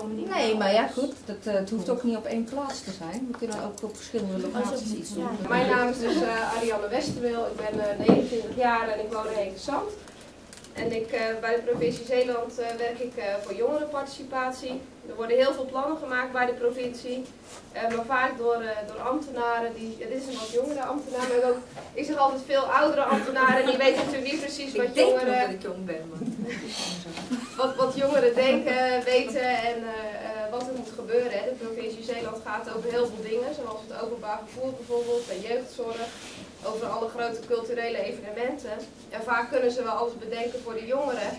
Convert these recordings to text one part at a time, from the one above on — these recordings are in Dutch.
manier. Nee, maar ja goed, het hoeft ook niet op één plaats te zijn. We kunnen ook op verschillende locaties iets doen. Mijn naam is dus Arianne Westerwil, ik ben 29 jaar en ik woon in Eekensand. En bij de provincie Zeeland werk ik voor jongerenparticipatie. Er worden heel veel plannen gemaakt bij de provincie, maar vaak door ambtenaren. Dit is een wat jongere ambtenaar, maar ik zeg altijd veel oudere ambtenaren. Die weten natuurlijk niet precies wat jongeren... dat ik jong ben, maar... wat jongeren denken, weten en wat er moet gebeuren. Hè. De provincie Zeeland gaat over heel veel dingen, zoals het openbaar vervoer bijvoorbeeld, de jeugdzorg, over alle grote culturele evenementen. En vaak kunnen ze wel alles bedenken voor de jongeren.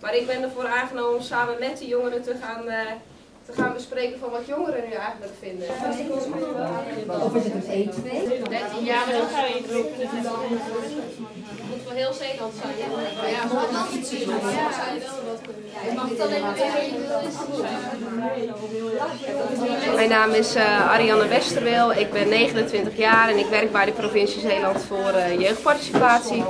Maar ik ben ervoor aangenomen om samen met de jongeren te gaan bespreken van wat jongeren nu eigenlijk vinden. Of is het een E2? 13 jaar, maar dan ga je het moet voor heel Zeeland zijn. Ja, maar mag het zien. Mag het alleen maar Mijn naam is Arianne Westerwil, ik ben 29 jaar en ik werk bij de provincie Zeeland voor jeugdparticipatie.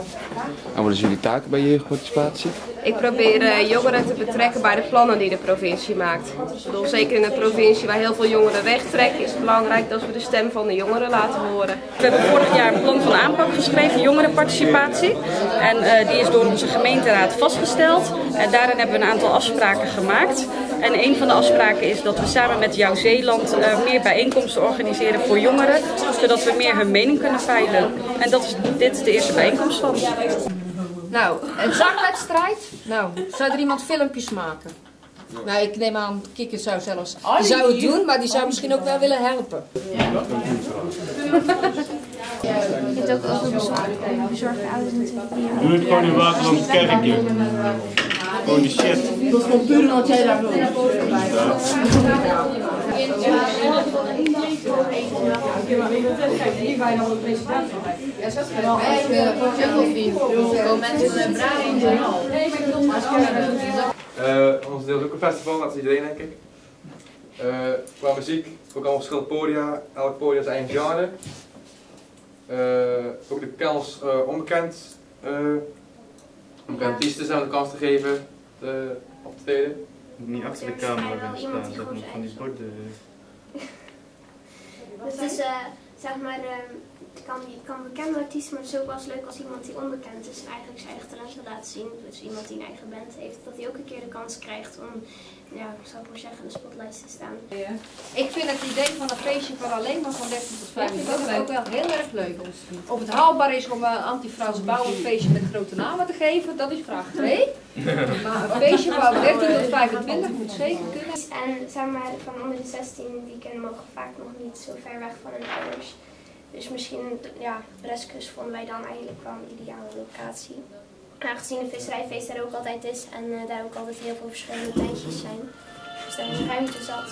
En wat is jullie taak bij jeugdparticipatie? Ik probeer jongeren te betrekken bij de plannen die de provincie maakt. Ik bedoel, zeker in een provincie waar heel veel jongeren wegtrekken is het belangrijk dat we de stem van de jongeren laten horen. We hebben vorig jaar een plan van aanpak geschreven, jongerenparticipatie. En die is door onze gemeenteraad vastgesteld. En daarin hebben we een aantal afspraken gemaakt. En een van de afspraken is dat we samen met Jouw Zeeland meer bijeenkomsten organiseren voor jongeren. Zodat we meer hun mening kunnen veilen. En dit is de eerste bijeenkomst van. Nou, een zangwedstrijd? Nou, zou er iemand filmpjes maken? Nou, ik neem aan, Kikker zou zelfs... Die zou het doen, maar die zou misschien ook wel willen helpen. Je hebt ook over bezorgde ouders natuurlijk. Doe het gewoon in Waterland Kerkje. Gewoon die shit. Dat is gewoon puur omdat jij daar wil. Ja, zo is het bij Jungle mensen Ons deel is ook een festival, dat is iedereen denk ik. Qua muziek, ook allemaal verschillende podia. Elk podia is eigen genre. Ook de kans onbekend artiesten zijn de kans te geven op te treden. Niet achter de camera gaan staan, dat moet van die borden. Het is zeg maar, het kan bekende artiest, maar het is ook wel eens leuk als iemand die onbekend is en eigenlijk zijn eigen talenten laat zien. Dus iemand die een eigen band heeft, dat hij ook een keer de kans krijgt om, ja, zou ik maar zeggen, in de spotlight te staan. Ik vind het idee van een feestje van alleen maar van 13 tot 25 ook wel heel erg leuk. Of het haalbaar is om een anti-Frans bouw een feestje met grote namen te geven, dat is vraag 2. Maar een feestje van 13 tot 25 moet zeker kunnen. En zeg maar, van onder de 16 die kennen mogen vaak nog niet zo ver weg van hun ouders. Dus misschien, ja, Breskes vonden wij dan eigenlijk wel een ideale locatie. Aangezien een visserijfeest daar ook altijd is en daar ook altijd heel veel verschillende tentjes zijn. Dus daar is ruimte zat.